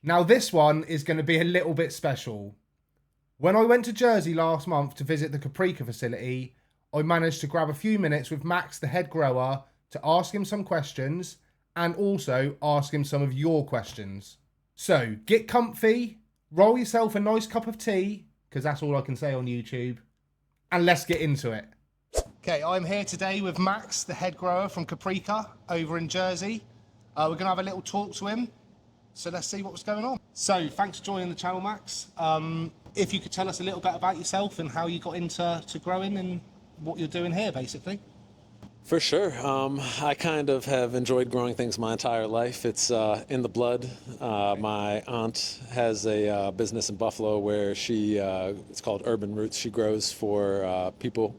Now this one is going to be a little bit special. When I went to Jersey last month to visit the Caprica facility, I managed to grab a few minutes with Max, the head grower, to ask him some questions and also ask him some of your questions. So get comfy, roll yourself a nice cup of tea, because that's all I can say on YouTube, and let's get into it. Okay, I'm here today with Max, the head grower from Caprica over in Jersey. We're going to have a little talk to him. So let's see what's going on. So thanks for joining the channel, Max. If you could tell us a little bit about yourself and how you got into growing and what you're doing here, basically. For sure. I kind of have enjoyed growing things my entire life. It's in the blood. My aunt has a business in Buffalo where it's called Urban Roots. She grows for people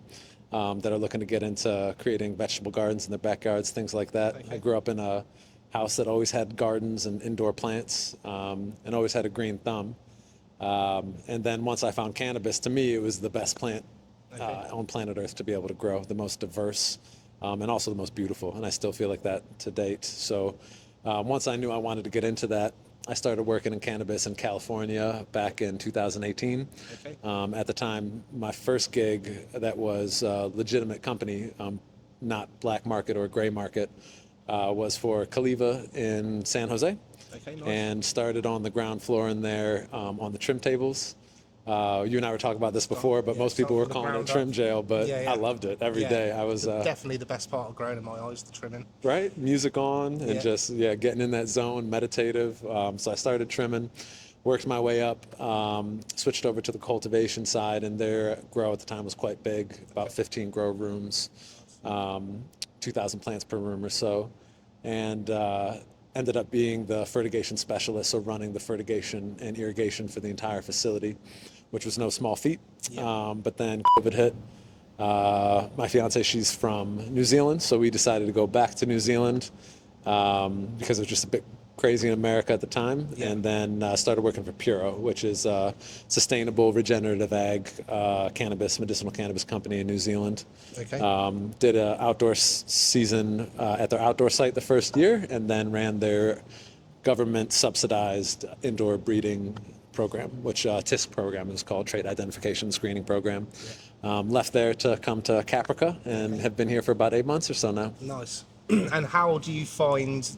that are looking to get into creating vegetable gardens in their backyards, things like that. Okay. I grew up in a house that always had gardens and indoor plants, and always had a green thumb. And then once I found cannabis, to me, it was the best plant on planet Earth to be able to grow, the most diverse, and also the most beautiful. And I still feel like that to date. So once I knew I wanted to get into that, I started working in cannabis in California back in 2018. Okay. At the time, my first gig that was a legitimate company, not black market or gray market, was for Caliva in San Jose. Okay, nice. And started on the ground floor in there on the trim tables. You and I were talking about this before, but most people were calling it trim jail, but I loved it every day. I was definitely the best part of growing in my eyes, the trimming. Right? Music on and just getting in that zone, meditative. So I started trimming, worked my way up, switched over to the cultivation side, and their grow at the time was quite big, about 15 grow rooms, 2,000 plants per room or so, and ended up being the fertigation specialist, so running the fertigation and irrigation for the entire facility, which was no small feat. But then COVID hit. My fiance, she's from New Zealand, so we decided to go back to New Zealand because it was just a bit crazy in America at the time, and then started working for Puro, which is a sustainable regenerative ag medicinal cannabis company in New Zealand. Okay. Did an outdoor season at their outdoor site the first year, and then ran their government subsidized indoor breeding program, which TISC program is called, Trait Identification Screening Program. Left there to come to Caprica and have been here for about 8 months or so now. Nice. And how do you find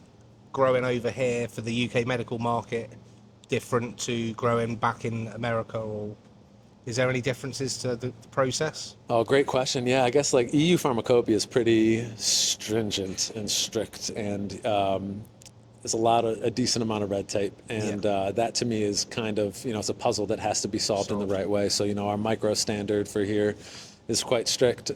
growing over here for the UK medical market different to growing back in America, or is there any differences to the process? Oh, great question. Yeah, I guess like EU pharmacopoeia is pretty stringent and strict, and there's a decent amount of red tape, and that to me is kind of, it's a puzzle that has to be solved in the right way. So, our micro standard for here is quite strict.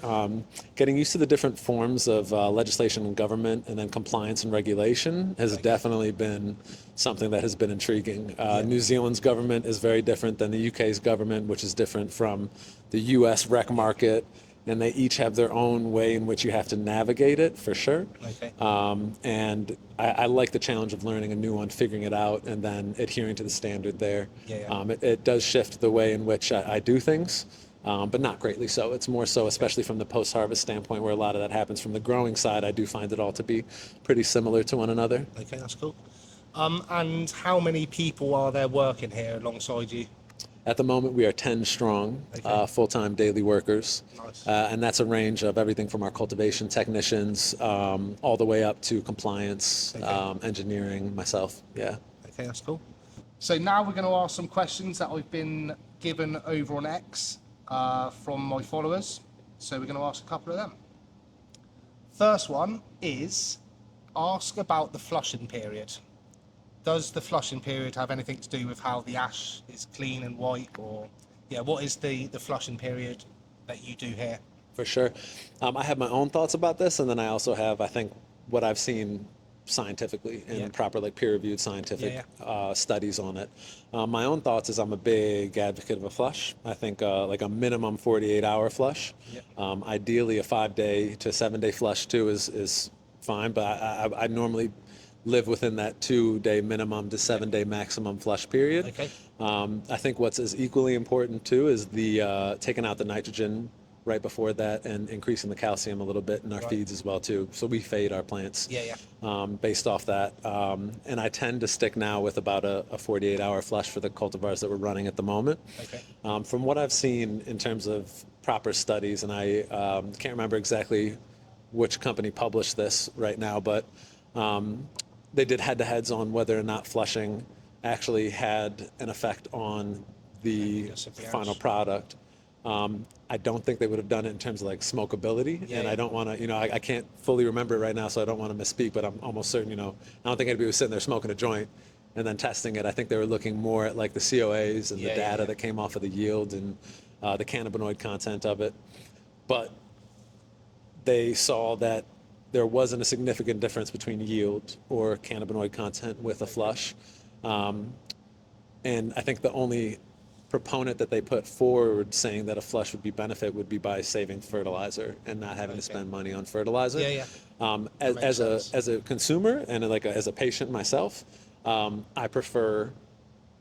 Getting used to the different forms of legislation and government, and then compliance and regulation has definitely been something that has been intriguing. New Zealand's government is very different than the UK's government, which is different from the US rec market, and they each have their own way in which you have to navigate it, for sure. Okay. And I like the challenge of learning a new one, figuring it out, and then adhering to the standard there. It does shift the way in which I do things. But not greatly so. It's more so, especially from the post-harvest standpoint, where a lot of that happens from the growing side. I do find it all to be pretty similar to one another. Okay, that's cool. And how many people are there working here alongside you? At the moment, we are 10 strong, full-time daily workers. Nice. And that's a range of everything from our cultivation technicians all the way up to compliance, engineering, myself. Yeah. Okay, that's cool. So now we're going to ask some questions that I've been given over on X. From my followers, so we're going to ask a couple of them. First one is, ask about the flushing period. Does the flushing period have anything to do with how the ash is clean and white, or what is the flushing period that you do here? For sure. I have my own thoughts about this, and then I also have, I think, what I've seen scientifically and proper peer-reviewed scientific studies on it. My own thoughts is I'm a big advocate of a flush. I think like a minimum 48-hour flush. Ideally a 5-day to 7-day flush too is fine, but I normally live within that 2-day minimum to 7-day maximum flush period. Okay. I think what's as equally important too is the taking out the nitrogen right before that and increasing the calcium a little bit in our feeds as well too. So we fade our plants based off that. And I tend to stick now with about a 48-hour flush for the cultivars that we're running at the moment. From what I've seen in terms of proper studies, and I can't remember exactly which company published this right now, but they did head-to-heads on whether or not flushing actually had an effect on the final product. I don't think they would have done it in terms of like smokability, and I don't want to, I can't fully remember it right now, so I don't want to misspeak, but I'm almost certain, I don't think anybody was sitting there smoking a joint and then testing it. I think they were looking more at like the COAs and the data that came off of the yield and the cannabinoid content of it. But they saw that there wasn't a significant difference between yield or cannabinoid content with a flush. And I think the only proponent that they put forward saying that a flush would be benefit would be by saving fertilizer and not having to spend money on fertilizer. As a consumer and like as a patient myself, I prefer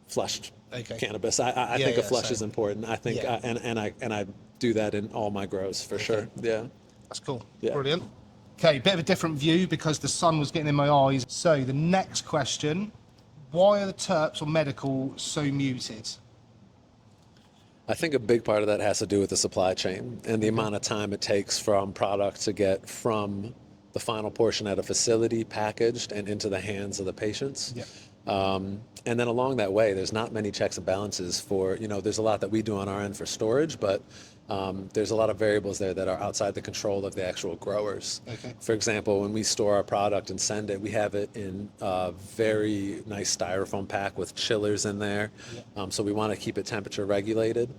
flushed cannabis. I think a flush is important. I think and I do that in all my grows for sure. Yeah. That's cool. Brilliant. Okay, bit of a different view because the sun was getting in my eyes. So the next question, why are the terps or medical so muted? I think a big part of that has to do with the supply chain and the amount of time it takes from product to get from the final portion at a facility packaged and into the hands of the patients. And then along that way, there's not many checks and balances for, there's a lot that we do on our end for storage, but there's a lot of variables there that are outside the control of the actual growers. For example, when we store our product and send it, we have it in a very nice styrofoam pack with chillers in there. So we want to keep it temperature regulated.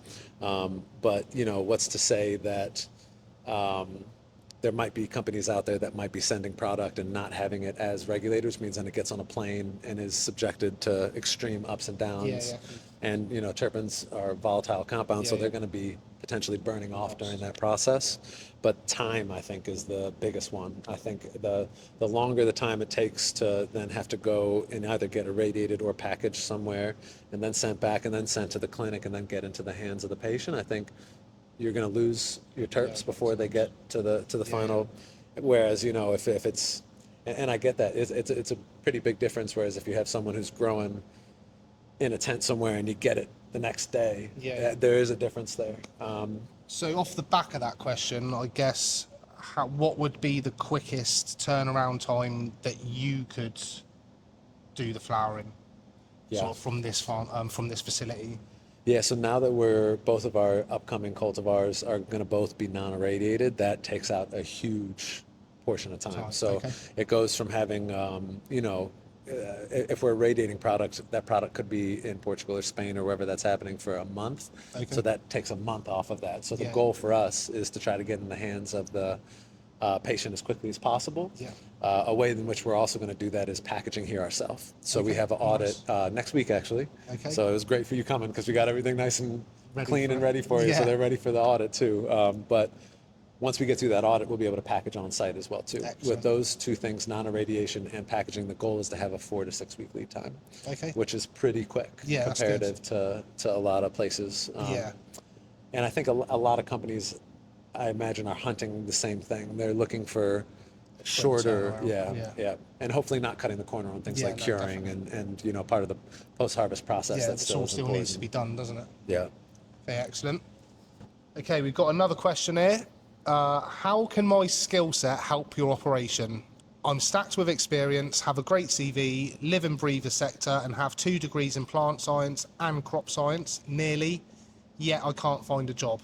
But, what's to say that there might be companies out there that might be sending product and not having it as regulators, means then it gets on a plane and is subjected to extreme ups and downs. And, terpenes are volatile compounds, so they're going to be potentially burning off during that process. But time, I think, is the biggest one. I think the longer the time it takes to then have to go and either get irradiated or packaged somewhere and then sent back and then sent to the clinic and then get into the hands of the patient, I think you're going to lose your terps before they get to the final. Whereas, if it's, and I get that, it's a pretty big difference. Whereas if you have someone who's growing in a tent somewhere and you get it the next day, there is a difference there. So off the back of that question, I guess, what would be the quickest turnaround time that you could do the flowering sort of from this farm, from this facility? Yeah, so now that both of our upcoming cultivars are going to both be non-irradiated, that takes out a huge portion of time. So it goes from having, if we're irradiating products, that product could be in Portugal or Spain or wherever that's happening for a month. So that takes a month off of that. So the goal for us is to try to get in the hands of the patient as quickly as possible. A way in which we're also going to do that is packaging here ourselves. So we have an audit next week, actually. So it was great for you coming because we got everything nice and clean and ready for you. So they're ready for the audit too. But once we get through that audit, we'll be able to package on site as well too. With those two things, non-irradiation and packaging, the goal is to have a 4 to 6 week lead time, which is pretty quick comparative to a lot of places. And I think a lot of companies, I imagine, are hunting the same thing. They're looking for shorter, and hopefully not cutting the corner on things like curing and part of the post-harvest process. That still needs to be done, doesn't it? Yeah. Okay, excellent. Okay, we've got another question here. How can my skill set help your operation? I'm stacked with experience, have a great CV, live and breathe the sector, and have 2 degrees in plant science and crop science, nearly, yet I can't find a job.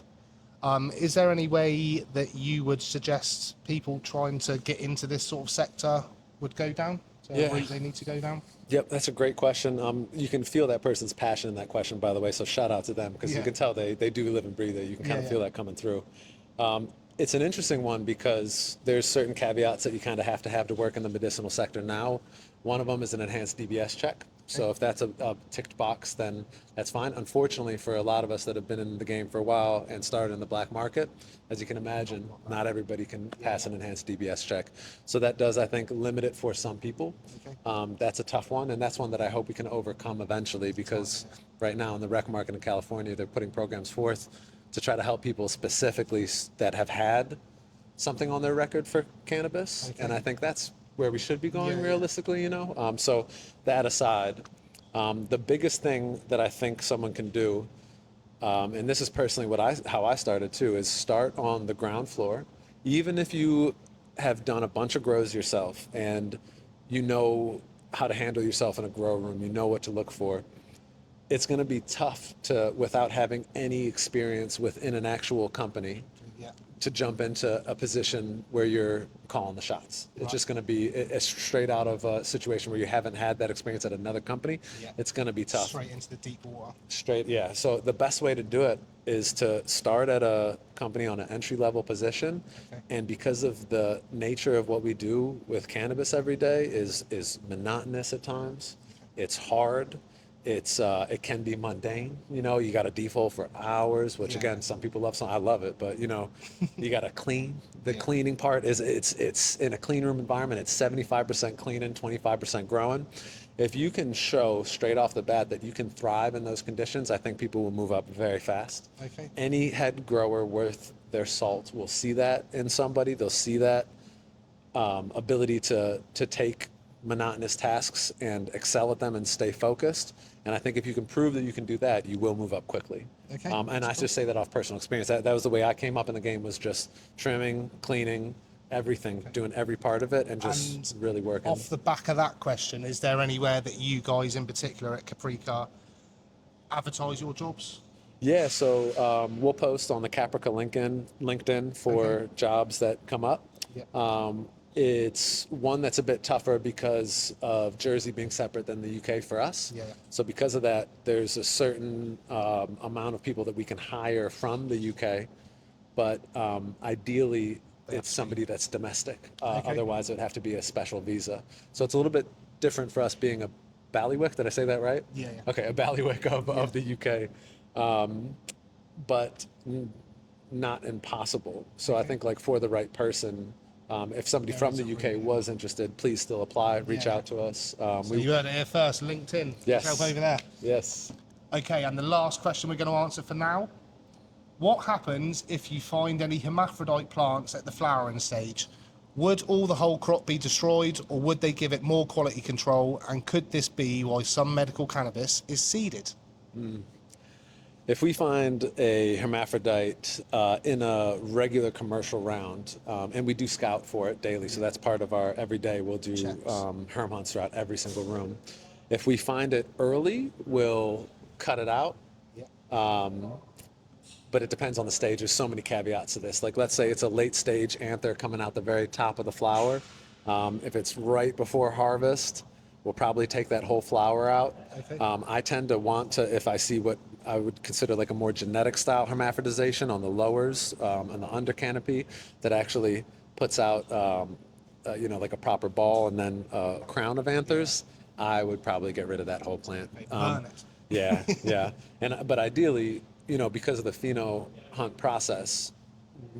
Is there any way that you would suggest people trying to get into this sort of sector would go down? Route they need to go down? Yep, that's a great question. You can feel that person's passion in that question, by the way, so shout out to them because you can tell they do live and breathe it. You can kind of feel that coming through. It's an interesting one because there's certain caveats that you kind of have to work in the medicinal sector now. One of them is an enhanced DBS check. So if that's a ticked box, then that's fine. Unfortunately, for a lot of us that have been in the game for a while and started in the black market, as you can imagine, not everybody can pass an enhanced DBS check. So that does, I think, limit it for some people. That's a tough one, and that's one that I hope we can overcome eventually because right now in the rec market in California, they're putting programs forth to try to help people specifically that have had something on their record for cannabis. Okay. And I think that's where we should be going Yeah. realistically, you know? So that aside, the biggest thing that I think someone can do, and this is personally how I started too, is start on the ground floor. Even if you have done a bunch of grows yourself and you know how to handle yourself in a grow room, you know what to look for, it's going to be tough to, without having any experience within an actual company, Yeah. to jump into a position where you're calling the shots. It's just going to be straight out of a situation where you haven't had that experience at another company. Yeah. It's going to be tough. Straight into the deep water. Straight, yeah. So the best way to do it is to start at a company on an entry level position. Okay. And because of the nature of what we do with cannabis every day is monotonous at times. It's hard. It can be mundane. You know, you got to default for hours, which again, some people love. Some I love it, but you know, you got to clean. The cleaning part is it's in a clean room environment. It's 75% cleaning, 25% growing. If you can show straight off the bat that you can thrive in those conditions, I think people will move up very fast. Okay. Any head grower worth their salt will see that in somebody. They'll see that ability to take monotonous tasks and excel at them and stay focused. And I think if you can prove that you can do that, you will move up quickly. Okay. And I just say that off personal experience. That was the way I came up in the game, was just trimming, cleaning, everything, doing every part of it, and just really working. Off the back of that question, is there anywhere that you guys in particular at Caprica advertise your jobs? Yeah, so we'll post on the Caprica LinkedIn for jobs that come up. Yeah. It's one that's a bit tougher because of Jersey being separate than the UK for us. Yeah. So because of that, there's a certain amount of people that we can hire from the UK, but ideally it's somebody that's domestic. Otherwise, it would have to be a special visa. So it's a little bit different for us being a bailiwick. Did I say that right? Yeah. Okay, a bailiwick of the UK, but not impossible. So I think like for the right person, if somebody from the UK was interested, please still apply, reach out to us. So you heard it here first, LinkedIn. Yes. Help over there. Yes. Okay, and the last question we're going to answer for now. What happens if you find any hermaphrodite plants at the flowering stage? Would all the whole crop be destroyed, or would they give it more quality control? And could this be why some medical cannabis is seeded? If we find a hermaphrodite in a regular commercial round, and we do scout for it daily, so that's part of our everyday, we'll do herm hunts throughout every single room. If we find it early, we'll cut it out. But it depends on the stage. There's so many caveats to this. Like, let's say it's a late stage anther coming out the very top of the flower. If it's right before harvest, we'll probably take that whole flower out. I tend to want to, if I see what I would consider like a more genetic style hermaphrodization on the lowers and the under canopy, that actually puts out, like a proper ball and then a crown of anthers, I would probably get rid of that whole plant. Burn it. Yeah. But ideally, because of the pheno hunt process,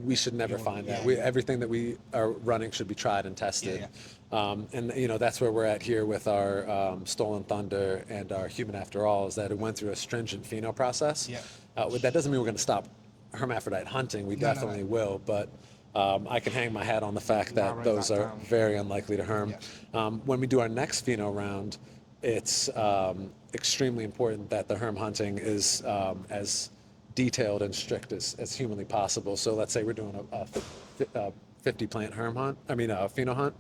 we should never find that. Everything that we are running should be tried and tested. And that's where we're at here with our Stolen Thunder and our Human After All, is that it went through a stringent pheno process. That doesn't mean we're going to stop hermaphrodite hunting. We definitely will, but I can hang my hat on the fact that those are very unlikely to herm. When we do our next pheno round, it's extremely important that the herm hunting is as detailed and strict as humanly possible. So let's say we're doing a 50 plant pheno hunt.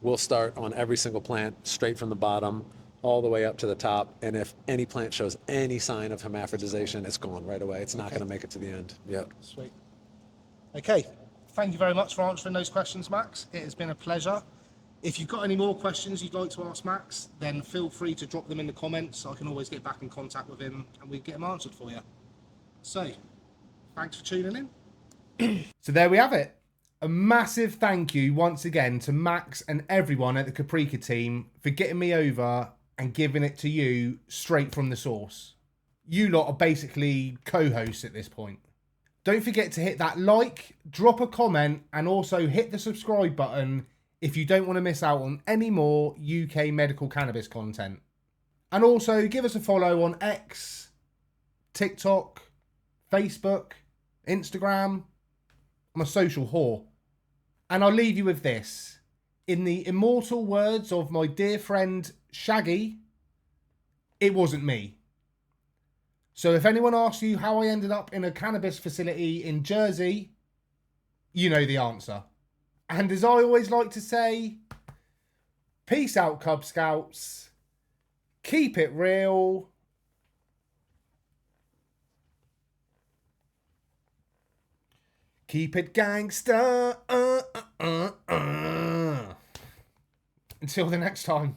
We'll start on every single plant straight from the bottom all the way up to the top, and if any plant shows any sign of hermaphrodization, it's gone right away. It's not going to make it to the end. Sweet. Okay, thank you very much for answering those questions, Max. It has been a pleasure. If you've got any more questions you'd like to ask Max, then feel free to drop them in the comments. I can always get back in contact with him and we get them answered for you. So, thanks for tuning in. So there we have it. A massive thank you once again to Max and everyone at the Caprica team for getting me over and giving it to you straight from the source. You lot are basically co-hosts at this point. Don't forget to hit that like, drop a comment, and also hit the subscribe button if you don't want to miss out on any more UK medical cannabis content. And also give us a follow on X, TikTok, Facebook, Instagram. I'm a social whore. And I'll leave you with this. In the immortal words of my dear friend Shaggy, it wasn't me. So if anyone asks you how I ended up in a cannabis facility in Jersey, you know the answer. And as I always like to say, peace out, Cub Scouts. Keep it real. Keep it gangster. Until the next time.